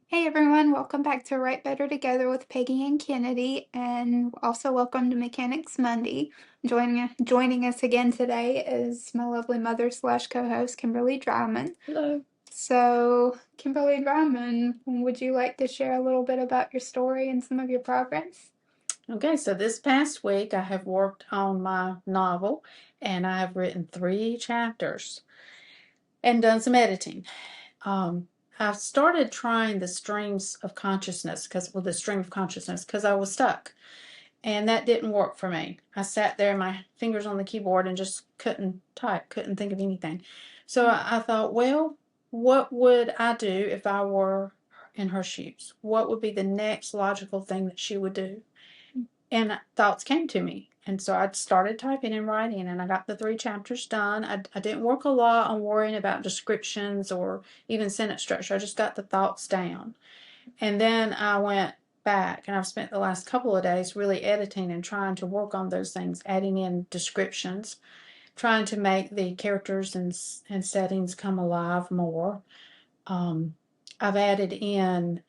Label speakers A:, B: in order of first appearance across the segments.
A: Hey everyone, welcome back to Write Better Together with Peggy and Kennedy, and also welcome to Mechanics Monday. Joining us again today is my lovely mother slash co-host Kimberly Drymon.
B: Hello.
A: So, Kimberly Drymon, would you like to share a little bit about your story and some of your progress?
B: Okay, so this past week I have worked on my novel and I have written 3 chapters and done some editing. Um, I've started trying the streams of consciousness the stream of consciousness because I was stuck and that didn't work for me. I sat there, my fingers on the keyboard, and just couldn't type, couldn't think of anything. So I thought, well, what would I do if I were in her shoes? What would be the next logical thing that she would do? And thoughts came to me. And so I started typing and writing, and I got the 3 chapters done. I didn't work a lot on worrying about descriptions or even sentence structure. I just got the thoughts down. And then I went back, and I've spent the last couple of days really editing and trying to work on those things, adding in descriptions, trying to make the characters and settings come alive more. I've added in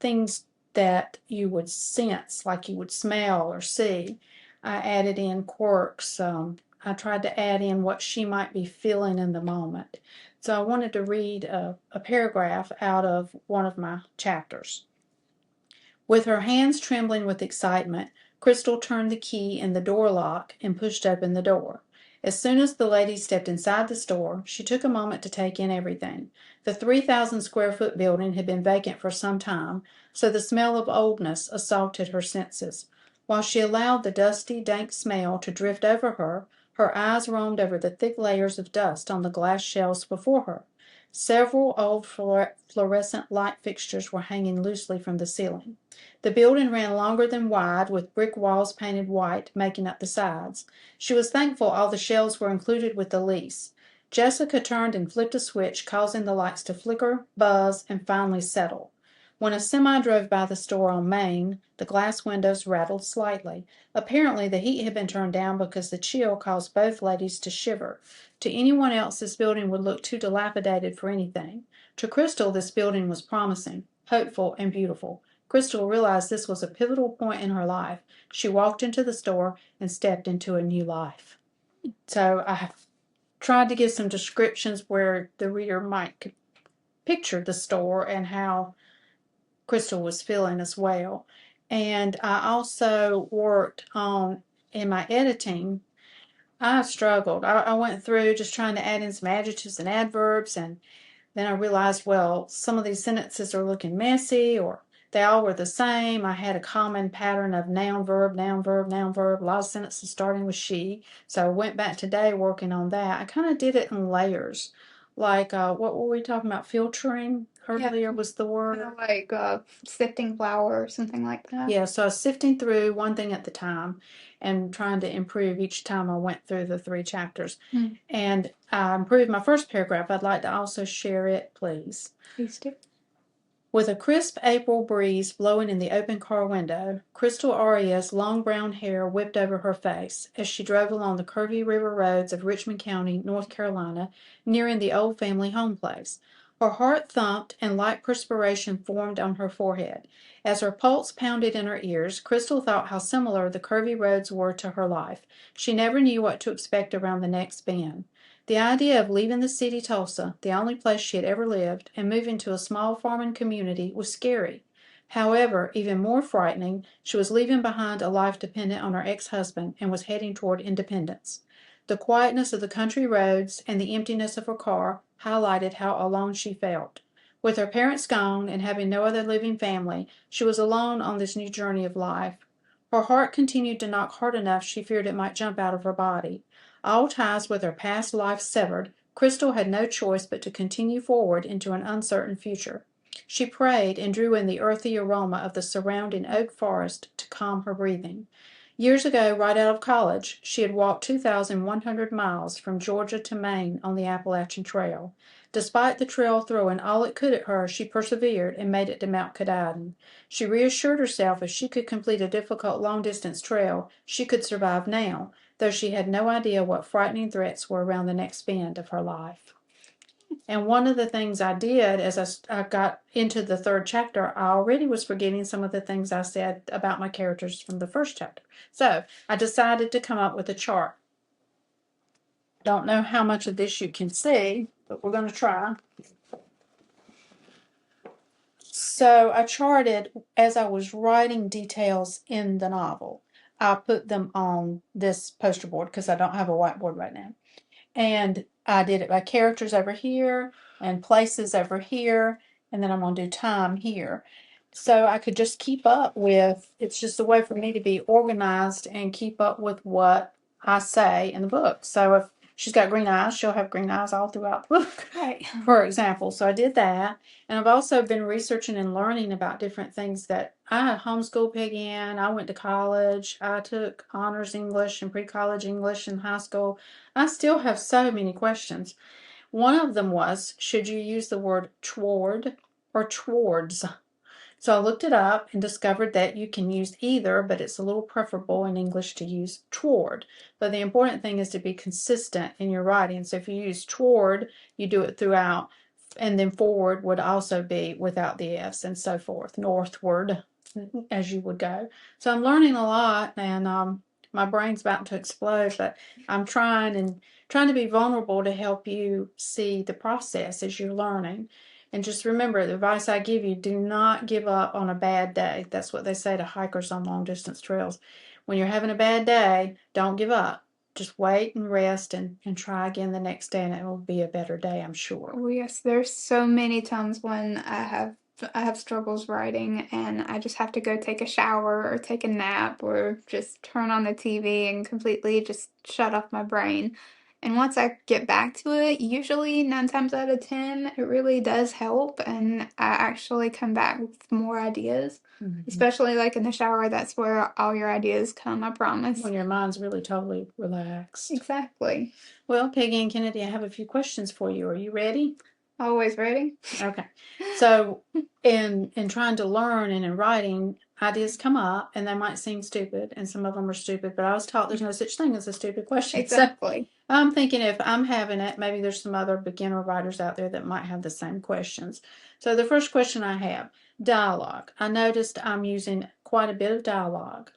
B: things that you would sense, like you would smell or see. I added in quirks. I tried to add in what she might be feeling in the moment. So I wanted to read a paragraph out of one of my chapters. With her hands trembling with excitement, Crystal turned the key in the door lock and pushed open the door. As soon as the lady stepped inside the store, she took a moment to take in everything. The 3,000 square foot building had been vacant for some time, so the smell of oldness assaulted her senses. While she allowed the dusty, dank smell to drift over her, her eyes roamed over the thick layers of dust on the glass shelves before her. Several old fluorescent light fixtures were hanging loosely from the ceiling. The building ran longer than wide, with brick walls painted white making up the sides. She was thankful all the shelves were included with the lease. Jessica turned and flipped a switch, causing the lights to flicker, buzz, and finally settle. When a semi drove by the store on Main, the glass windows rattled slightly. Apparently the heat had been turned down because the chill caused both ladies to shiver. To anyone else, this building would look too dilapidated for anything. To Crystal, this building was promising, hopeful, and beautiful. Crystal realized this was a pivotal point in her life. She walked into the store and stepped into a new life. So I have tried to give some descriptions where the reader might picture the store and how Crystal was feeling as well. And I also worked on, in my editing, I struggled. I went through just trying to add in some adjectives and adverbs, and then I realized, well, some of these sentences are looking messy, or they all were the same. I had a common pattern of noun, verb, noun, verb, noun, verb, a lot of sentences starting with she. So I went back today working on that. I kind of did it in layers. Like, what were we talking about? Filtering
A: Yeah,
B: earlier was the word.
A: kind of like sifting flour or something like that.
B: Yeah, so I was sifting through one thing at the time and trying to improve each time I went through the 3 chapters.
A: Mm,
B: And I improved my first paragraph. I'd like to also share it, please.
A: please do.
B: With a crisp April breeze blowing in the open car window, Crystal Aria's long brown hair whipped over her face as she drove along the curvy river roads of Richmond County, North Carolina, nearing the old family home place. Her heart thumped and light perspiration formed on her forehead. As her pulse pounded in her ears, Crystal thought how similar the curvy roads were to her life. She never knew what to expect around the next bend. The idea of leaving the city Tulsa, the only place she had ever lived, and moving to a small farming community was scary. However, even more frightening, she was leaving behind a life dependent on her ex-husband and was heading toward independence. The quietness of the country roads and the emptiness of her car highlighted how alone she felt. With her parents gone and having no other living family, she was alone on this new journey of life. Her heart continued to knock hard enough she feared it might jump out of her body. All ties with her past life severed, Crystal had no choice but to continue forward into an uncertain future. She prayed and drew in the earthy aroma of the surrounding oak forest to calm her breathing. Years ago, right out of college, she had walked 2,100 miles from Georgia to Maine on the Appalachian Trail. Despite the trail throwing all it could at her, she persevered and made it to Mount Katahdin. She reassured herself if she could complete a difficult long-distance trail, she could survive now, though she had no idea what frightening threats were around the next bend of her life. And one of the things I did as I got into the third chapter, I already was forgetting some of the things I said about my characters from the first chapter. So I decided to come up with a chart. Don't know how much of this you can see, but we're going to try. So I charted as I was writing details in the novel. I put them on this poster board because I don't have a whiteboard right now. And I did it by characters over here and places over here. And then I'm going to do time here. So I could just keep up with, it's just a way for me to be organized and keep up with what I say in the book. So if she's got green eyes, she'll have green eyes all throughout the book,
A: Right.
B: for example. So I did that. And I've also been researching and learning about different things that I homeschooled Peggy Ann. I went to college. I took honors English and pre-college English in high school. I still have so many questions. One of them was, should you use the word toward or towards? So I looked it up and discovered that you can use either, but it's a little preferable in English to use toward. But the important thing is to be consistent in your writing. So if you use toward, you do it throughout, and then forward would also be without the S and so forth, northward as you would go. So I'm learning a lot, and my brain's about to explode, but I'm trying to be vulnerable to help you see the process as you're learning. And just remember, the advice I give you, do not give up on a bad day. That's what they say to hikers on long distance trails. When you're having a bad day, don't give up. Just wait and rest and try again the next day, and it will be a better day, I'm sure.
A: Oh yes, there's so many times when I have struggles writing and I just have to go take a shower or take a nap or just turn on the TV and completely just shut off my brain. And once I get back to it, usually 9 times out of 10, it really does help and I actually come back with more ideas. Especially like in the shower, that's where all your ideas come, I promise.
B: When your mind's really totally relaxed.
A: Exactly.
B: Well, Peggy and Kennedy, I have a few questions for you. Are you ready?
A: Always ready.
B: Okay. So in trying to learn and in writing, ideas come up and they might seem stupid, and some of them are stupid, but I was taught there's no such thing as a stupid question.
A: Exactly.
B: So I'm thinking if I'm having it, maybe there's some other beginner writers out there that might have the same questions. So the first question I have, dialogue. I noticed I'm using quite a bit of dialogue.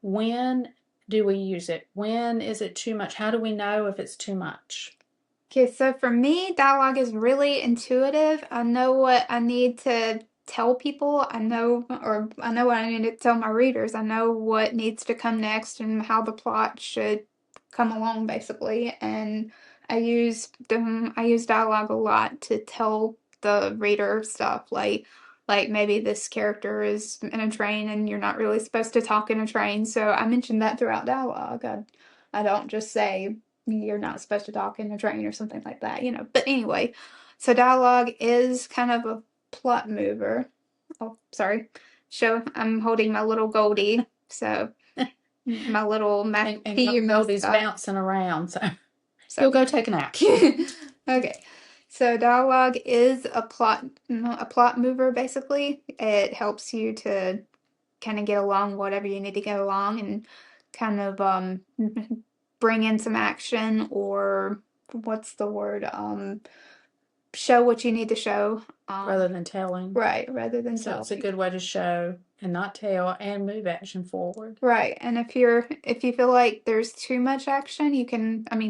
B: When do we use it? When is it too much? How do we know if it's too much?
A: Okay, so for me, dialogue is really intuitive. I know what I need to tell people. I know what I need to tell my readers. I know what needs to come next and how the plot should come along, basically. And I use dialogue a lot to tell the reader stuff like maybe this character is in a train and you're not really supposed to talk in a train. So I mentioned that throughout dialogue. I don't just say you're not supposed to talk in a train or something like that, you know. But anyway, so dialogue is kind of a plot mover. Oh, sorry. I'm holding my little Goldie, so my little
B: and Goldie's bouncing around, so he'll go take a nap.
A: Okay. So dialogue is a plot mover basically. It helps you to kind of get along whatever you need to get along and kind of bring in some action or what's the word show what you need to show
B: rather than telling.
A: Right, rather than
B: so
A: telling.
B: It's a good way to show and not tell and move action forward.
A: Right. And if you feel like there's too much action,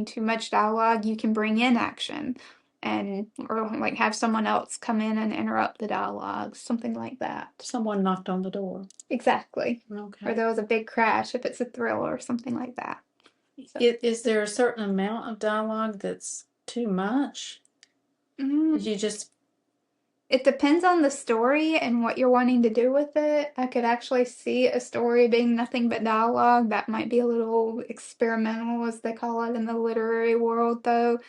A: too much dialogue, you can bring in action and or like have someone else come in and interrupt the dialogue, something like that.
B: Someone knocked on the door.
A: Exactly.
B: Okay.
A: Or there was a big crash if it's a thriller or something like that.
B: So. Is there a certain amount of dialogue that's too much? You just
A: It depends on the story and what you're wanting to do with it. I could actually see a story being nothing but dialogue. That might be a little experimental, as they call it in the literary world, though.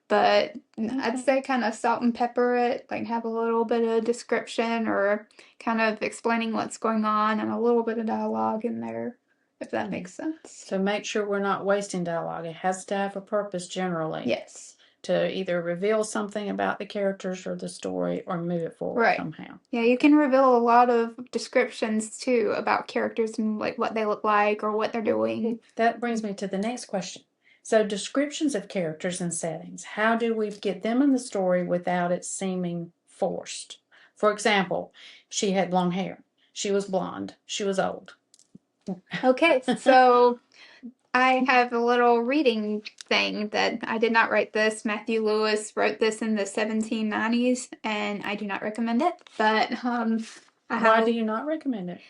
A: But I'd say kind of salt and pepper it, like have a little bit of description or kind of explaining what's going on and a little bit of dialogue in there, if that makes sense.
B: So make sure we're not wasting dialogue. It has to have a purpose generally.
A: Yes.
B: To either reveal something about the characters or the story or move it forward somehow.
A: Yeah, you can reveal a lot of descriptions too about characters and like what they look like or what they're doing.
B: That brings me to the next question. So descriptions of characters and settings. How do we get them in the story without it seeming forced? For example, she had long hair. She was blonde. She was old.
A: Okay, so I have a little reading thing that I did not write this. Matthew Lewis wrote this in the 1790s, and I do not recommend it. But I have
B: Why do you not recommend it?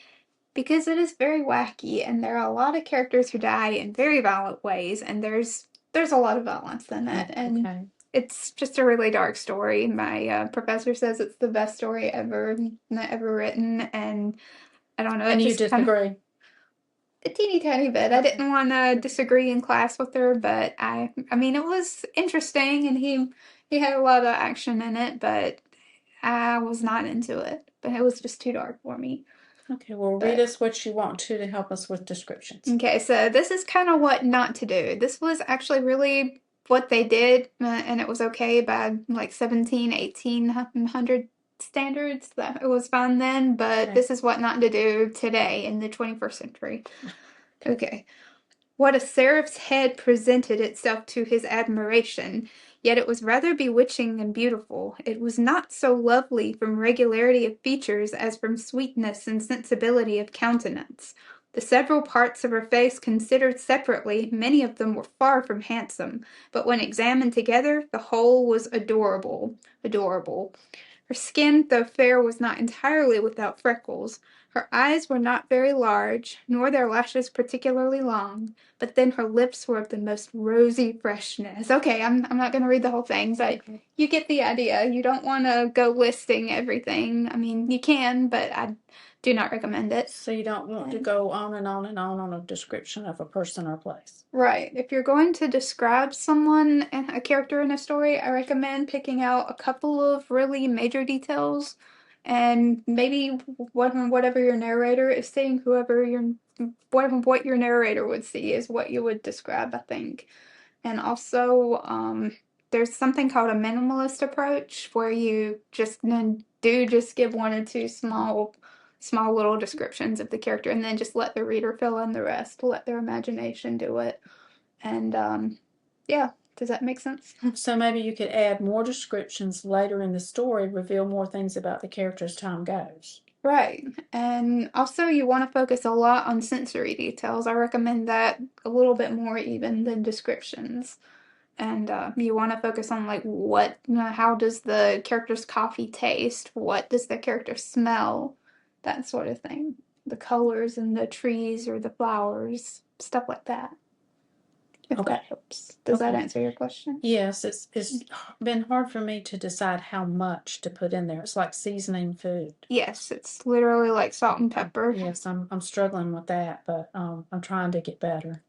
A: because it is very wacky, and there are a lot of characters who die in very violent ways, and there's a lot of violence in it, and
B: Okay.
A: it's just a really dark story. My professor says it's the best story ever written, and I don't know, it
B: And you
A: just kind of
B: disagree?
A: a teeny tiny bit. I
B: Okay.
A: didn't want to disagree in class with her, but I mean, it was interesting, and he had a lot of action in it, but I was not into it. But it was just too dark for me.
B: Okay, well, read
A: But
B: us what you want to help us with descriptions.
A: okay, so this is kind of what not to do. This was actually really what they did, and it was okay by like 17, 1800 standards. That it was fine then, but
B: Okay.
A: this is what not to do today in the 21st century. Okay. What a seraph's head presented itself to his admiration, yet it was rather bewitching and beautiful. It was not so lovely from regularity of features as from sweetness and sensibility of countenance. The several parts of her face considered separately, many of them were far from handsome, but when examined together, the whole was adorable. Adorable. Her skin, though fair, was not entirely without freckles. Her eyes were not very large, nor their lashes particularly long, but then her lips were of the most rosy freshness. Okay, I'm not going to read the whole thing, but
B: Okay.
A: you get the idea. You don't want to go listing everything. I mean, you can, but I do not recommend it.
B: So you don't want to go on and on and on a description of a person or place.
A: Right. If you're going to describe someone, a character in a story, I recommend picking out a couple of really major details and maybe whatever your narrator is seeing, what your narrator would see is what you would describe, I think. And also, there's something called a minimalist approach where you just give one or two small little descriptions of the character and then just let the reader fill in the rest, let their imagination do it. And yeah, does that make sense?
B: So maybe you could add more descriptions later in the story, reveal more things about the character as time goes.
A: Right. And also, you want to focus a lot on sensory details. I recommend that a little bit more even than descriptions. And you want to focus on like how does the character's coffee taste? What does the character smell? That sort of thing. The colors and the trees or the flowers, stuff like that. If
B: Okay.
A: that helps. Does that
B: Okay.
A: answer your question?
B: Yes, it's been hard for me to decide how much to put in there. It's like seasoning food.
A: Yes, it's literally like salt and pepper.
B: Yes, I'm struggling with that, but I'm trying to get better.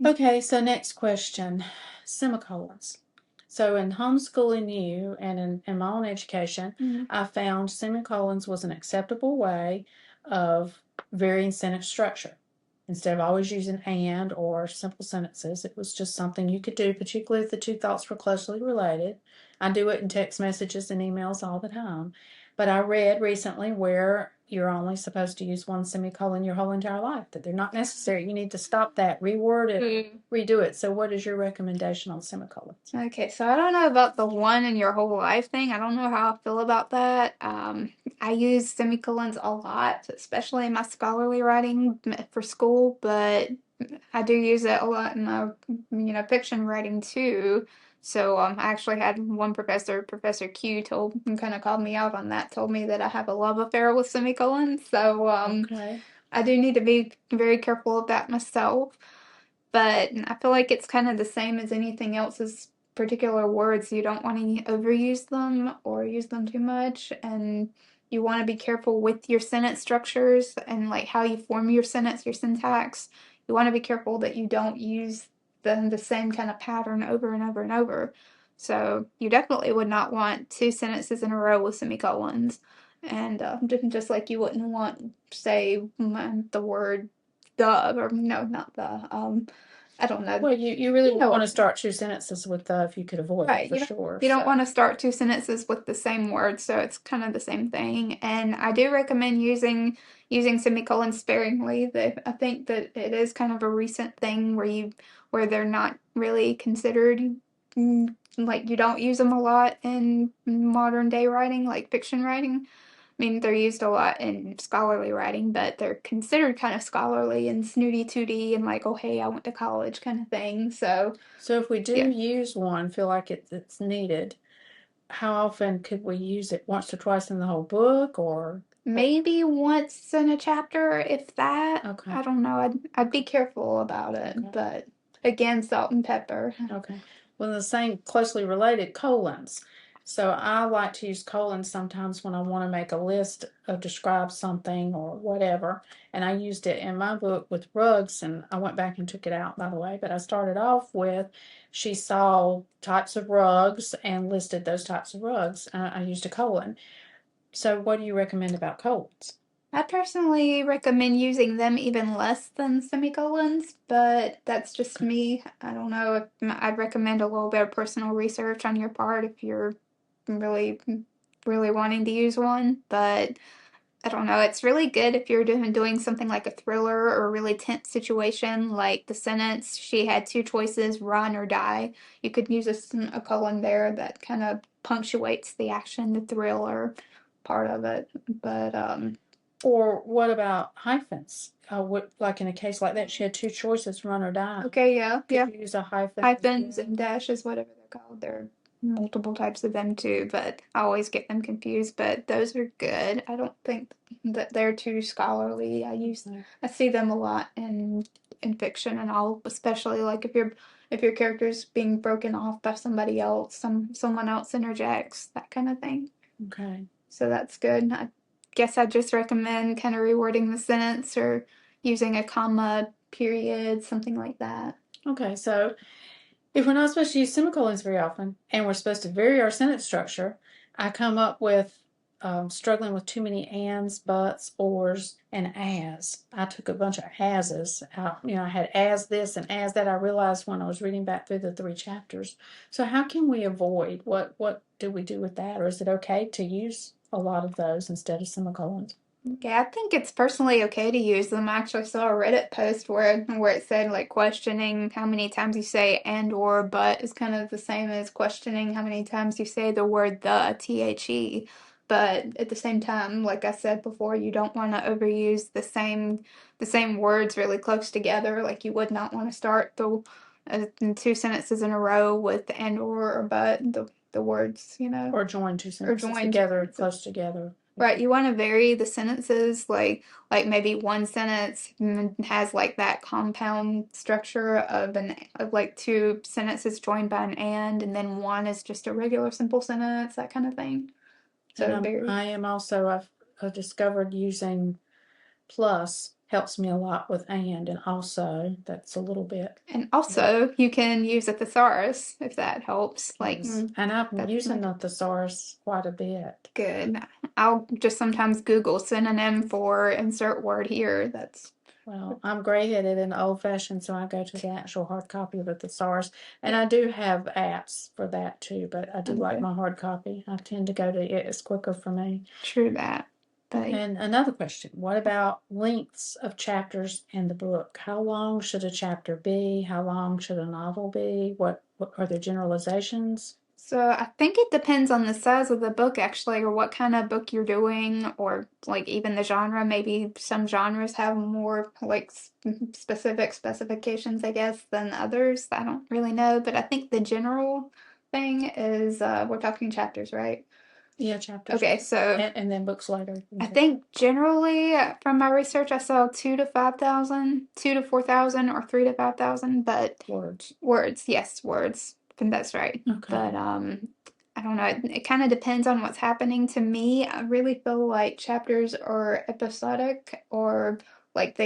B: Okay, so next question, semicolons. So in homeschooling you and in my own education,
A: Mm.
B: I found semicolons was an acceptable way of varying sentence structure. Instead of always using and or simple sentences, it was just something you could do, particularly if the two thoughts were closely related. I do it in text messages and emails all the time. But I read recently where you're only supposed to use one semicolon your whole entire life, that they're not necessary. You need to stop that, reword it, redo it. So what is your recommendation on semicolons?
A: Okay, so I don't know about the one in your whole life thing. I don't know how I feel about that. I use semicolons a lot, especially in my scholarly writing for school, but I do use it a lot in my, fiction writing too. So I actually had one professor, Professor Q, kind of called me out on that, told me that I have a love affair with semicolons. So
B: Okay.
A: I do need to be very careful of that myself. But I feel like it's kind of the same as anything else as particular words. You don't want to overuse them or use them too much, and you want to be careful with your sentence structures and like how you form your sentence, your syntax. You want to be careful that you don't use the same kind of pattern over and over and over. So you definitely would not want two sentences in a row with semicolons. And just like you wouldn't want, say, the word the, or no, not the, I don't know.
B: Well, you really
A: You know
B: want
A: what?
B: to start two sentences with if you could avoid it
A: Right.
B: for sure.
A: You don't
B: So
A: want to start two sentences with the same word, so it's kind of the same thing. And I do recommend using semicolons sparingly. I think that it is kind of a recent thing where they're not really considered, like you don't use them a lot in modern day writing, like fiction writing. I mean, they're used a lot in scholarly writing, but they're considered kind of scholarly and snooty tooty and like, oh hey, I went to college kind of thing. So
B: so if we do
A: yeah.
B: use one, feel like it's needed, how often could we use it? Once or twice in the whole book, or
A: Maybe once in a chapter, if that.
B: okay,
A: I don't know. I'd be careful about it,
B: okay.
A: but again, salt and pepper.
B: Okay. Well, the same closely related colons. So I like to use colons sometimes when I want to make a list of describe something or whatever. And I used it in my book with rugs, and I went back and took it out, by the way. But I started off with she saw types of rugs and listed those types of rugs. I used a colon. So what do you recommend about colons?
A: I personally recommend using them even less than semicolons, but that's just
B: Okay.
A: me. I don't know if I'd recommend a little bit of personal research on your part if you're really, really wanting to use one, but I don't know. It's really good if you're doing something like a thriller or a really tense situation, like the sentence she had two choices, run or die. You could use a colon there that kind of punctuates the action, the thriller part of it. But
B: Or what about hyphens? Like in a case like that, she had two choices, run or die.
A: okay, yeah,
B: Could
A: yeah.
B: you use a hyphen as
A: Hyphens
B: well?
A: and dashes, whatever they're called. There are multiple types of them too, but I always get them confused. But those are good. I don't think that they're too scholarly.
B: Okay.
A: I see them a lot in fiction and all, especially like if your character's being broken off by somebody else, someone else interjects, that kind of thing.
B: Okay.
A: So that's good. I guess I just recommend kind of rewording the sentence or using a comma, period, something like that.
B: Okay. So if we're not supposed to use semicolons very often and we're supposed to vary our sentence structure, I come up with struggling with too many ands, buts, ors, and as. I took a bunch of ases out. I had as this and as that. I realized when I was reading back through the three chapters. So how can we avoid what do we do with that, or is it okay to use a lot of those instead of semicolons?
A: Yeah, I think it's personally okay to use them. I actually saw a Reddit post where it said like questioning how many times you say and or but is kind of the same as questioning how many times you say the word the. But at the same time, like I said before, you don't want to overuse the same words really close together. Like you would not want to start two sentences in a row with and or but the words,
B: Or join two
A: or
B: sentences
A: joined.
B: together, close together.
A: Right, you want to vary the sentences, like maybe one sentence has like that compound structure of like two sentences joined by an and then one is just a regular simple sentence, that kind of thing.
B: And
A: So very.
B: I am also I've discovered using plus helps me a lot with and also that's a little bit.
A: And
B: But
A: also you can use a thesaurus if that helps. Like
B: yes, and I've been
A: that's
B: using
A: like
B: the thesaurus quite a bit.
A: good. I'll just sometimes Google synonym for insert word here. That's
B: Well, I'm gray-headed and old-fashioned, so I go to the actual hard copy of the thesaurus, and I do have apps for that too. But I do like
A: okay.
B: my hard copy. I tend to go to it; it's quicker for me.
A: True that. But
B: And another question, what about lengths of chapters in the book? How long should a chapter be? How long should a novel be? What are there generalizations?
A: so I think it depends on the size of the book actually, or what kind of book you're doing, or like even the genre. Maybe some genres have more like specific specifications, I guess, than others. I don't really know, but I think the general thing is we're talking chapters, right?
B: Yeah, chapters.
A: Okay, so
B: And then books later.
A: I think generally from my research, I saw 2 to 5,000, 2 to 4,000, or 3 to 5,000, but
B: Words.
A: words, yes, words. I think that's right.
B: Okay.
A: But I don't know. It kind of depends on what's happening to me. I really feel like chapters are episodic or like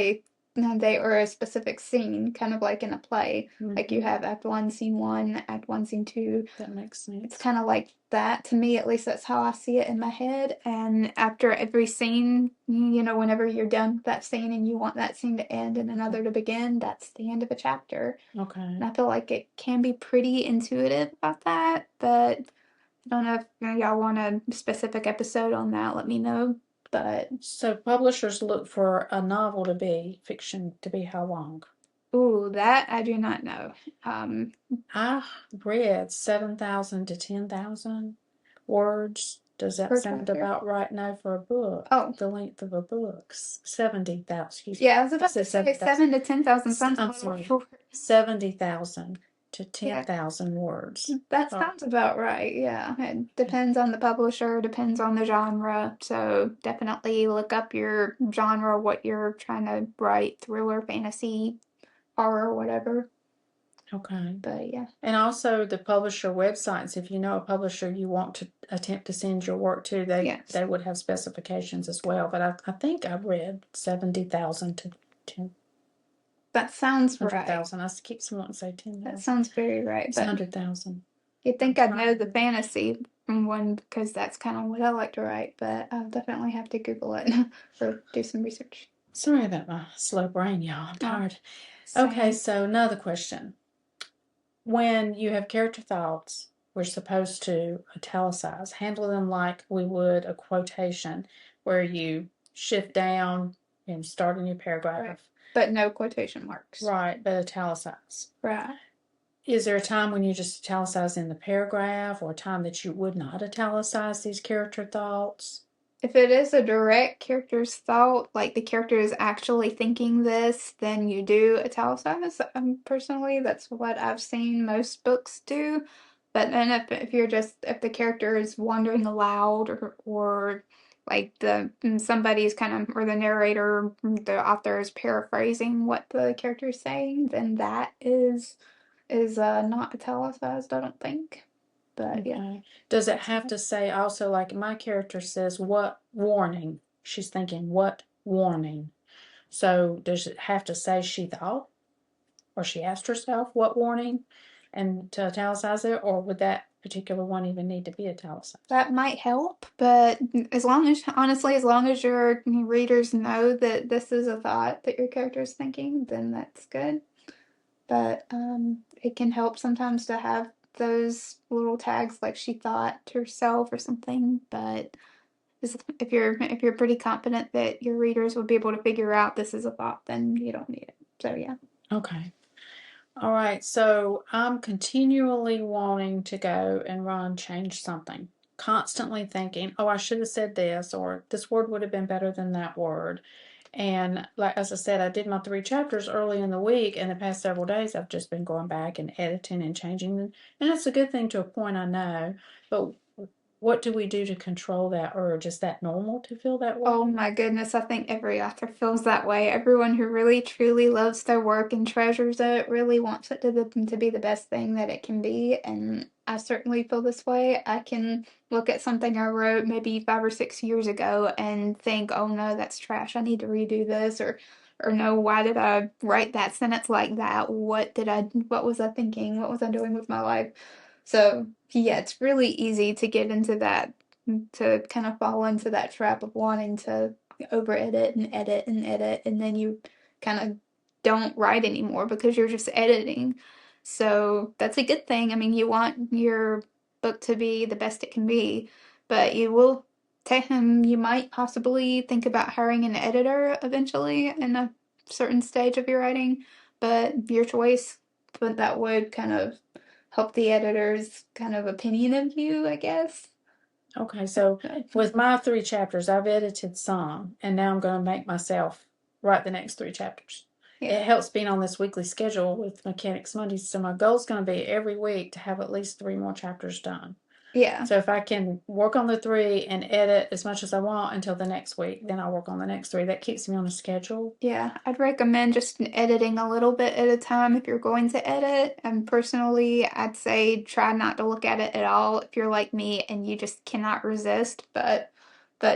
A: they or a specific scene, kind of like in a play. Like you
B: Mm-hmm.
A: have Act 1, Scene 1, Act 1, Scene 2.
B: That makes
A: It's
B: sense.
A: kind of like that to me, at least that's how I see it in my head. And after every scene, whenever you're done with that scene and you want that scene to end and another to begin, that's the end of a chapter.
B: Okay.
A: And I feel like it can be pretty intuitive about that, but I don't know if y'all want a specific episode on that, let me know. But
B: So publishers look for a novel to be fiction to be how long?
A: ooh, that I do not know. Um,
B: I read 7,000 to 10,000 words. Does that
A: per
B: sound
A: chapter.
B: about right now for a book?
A: Oh,
B: The length of a book. 70,000, excuse me.
A: yeah, I was
B: I
A: about to
B: said
A: say
B: 7,000.
A: 7 to 10,000 sounds a
B: I'm
A: little
B: sorry.
A: short.
B: 70,000 to
A: Yeah,
B: 10,000 words.
A: that
B: Sorry.
A: sounds about right. Yeah, it depends on the publisher, depends on the genre. So definitely look up your genre, what you're trying to write, thriller, fantasy, horror, whatever.
B: Okay.
A: But yeah,
B: And also the publisher websites, if you know a publisher you want to attempt to send your work to,
A: yes,
B: they would have specifications as well. But I think I read 70,000 to
A: that sounds right.
B: 100,000. I keep wanting to say
A: That
B: 10,000.
A: sounds very right.
B: It's
A: But
B: 100,000.
A: you'd
B: I'm
A: think I'd know
B: trying
A: the
B: to.
A: fantasy one because that's kind of what I like to write. But I'll definitely have to Google it or do some research.
B: Sorry about my slow brain, y'all. I'm
A: Oh,
B: tired. Okay,
A: same.
B: so another question. When you have character thoughts, we're supposed to italicize, handle them like we would a quotation, where you shift down and start a new
A: Right.
B: paragraph.
A: But no quotation marks.
B: Right, but italicize.
A: Right.
B: Is there a time when you just italicize in the paragraph, or a time that you would not italicize these character thoughts?
A: If it is a direct character's thought, like the character is actually thinking this, then you do italicize. Personally, that's what I've seen most books do. But then if the character is wandering aloud or like somebody's kind of or the narrator, the author is paraphrasing what the character is saying, then that is not italicized, I don't think. But yeah,
B: Okay. Does it
A: that's
B: have to say also, like my character says, what warning? She's thinking, what warning? So does it have to say she thought, or she asked herself what warning, and to italicize it, or would that particular one even need to be italicized?
A: that might help, but honestly, as long as your readers know that this is a thought that your character is thinking, then that's good. But it can help sometimes to have those little tags like she thought to herself or something. But if you're pretty confident that your readers will be able to figure out this is a thought, then you don't need it. So yeah.
B: Okay. All right. So I'm continually wanting to go and run, change something. Constantly thinking, oh, I should have said this, or this word would have been better than that word. And like as I said, I did my 3 chapters early in the week, and the past several days I've just been going back and editing and changing them. And it's a good thing to a point, I know. But what do we do to control that, or just that normal to feel that
A: Oh
B: way?
A: my goodness, I think every author feels that way. Everyone who really truly loves their work and treasures it really wants it to be the best thing that it can be. And I certainly feel this way. I can look at something I wrote maybe 5 or 6 years ago and think, oh no, that's trash. I need to redo this or no, why did I write that sentence like that? What was I thinking? What was I doing with my life? So yeah, it's really easy to get into that to kind of fall into that trap of wanting to over edit and edit and edit, and then you kind of don't write anymore because you're just editing. So that's a good thing. I mean, you want your book to be the best it can be, but you might possibly think about hiring an editor eventually in a certain stage of your writing, but your choice. But that would kind of help the editor's kind of opinion of you, I guess.
B: Okay, so with my 3 chapters, I've edited some, and now I'm going to make myself write the next 3 chapters.
A: Yeah.
B: It helps being on this weekly schedule with Mechanics Mondays. So my goal is going to be every week to have at least 3 more chapters done.
A: Yeah.
B: So if I can work on the 3 and edit as much as I want until the next week, then I'll work on the next 3. That keeps me on a schedule.
A: Yeah. I'd recommend just editing a little bit at a time if you're going to edit. And personally, I'd say try not to look at it at all if you're like me and you just cannot resist. But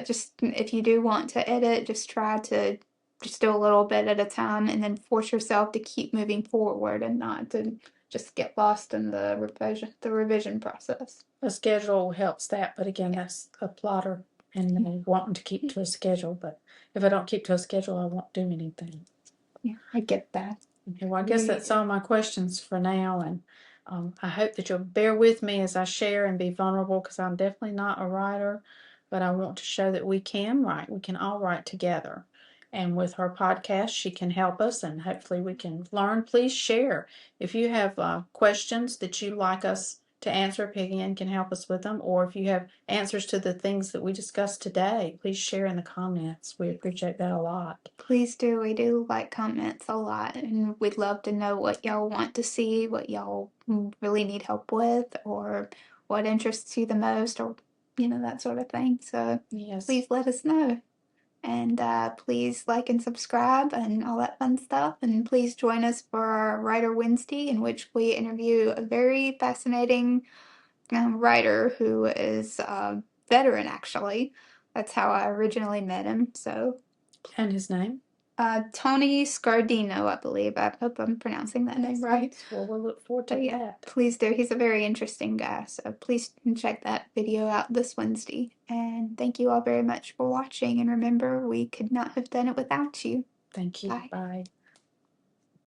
A: just if you do want to edit, just try to just do a little bit at a time and then force yourself to keep moving forward and not to just get lost in the revision process.
B: A schedule helps that, but again, that's a plotter and wanting to keep to a schedule. But if I don't keep to a schedule, I won't do anything.
A: Yeah, I get that.
B: Okay, well, I guess that's all my questions for now, and I hope that you'll bear with me as I share and be vulnerable, because I'm definitely not a writer, but I want to show that we can write. We can all write together. And with her podcast, she can help us, and hopefully we can learn. Please share. If you have questions that you'd like us to answer, Peggy Ann can help us with them, or if you have answers to the things that we discussed today, please share in the comments. We appreciate that a lot.
A: Please do. We do like comments a lot, and we'd love to know what y'all want to see, what y'all really need help with, or what interests you the most, or that sort of thing. So
B: Yes.
A: please let us know. And please like and subscribe and all that fun stuff. And please join us for our Writer Wednesday, in which we interview a very fascinating writer who is a veteran, actually. That's how I originally met him. So,
B: And his name?
A: Tony Scardino, I believe. I hope I'm pronouncing that name right.
B: Well, we'll look forward to that.
A: Please do. He's a very interesting guy. So please check that video out this Wednesday. And thank you all very much for watching. And remember, we could not have done it without you.
B: Thank you.
A: Bye.
B: Bye.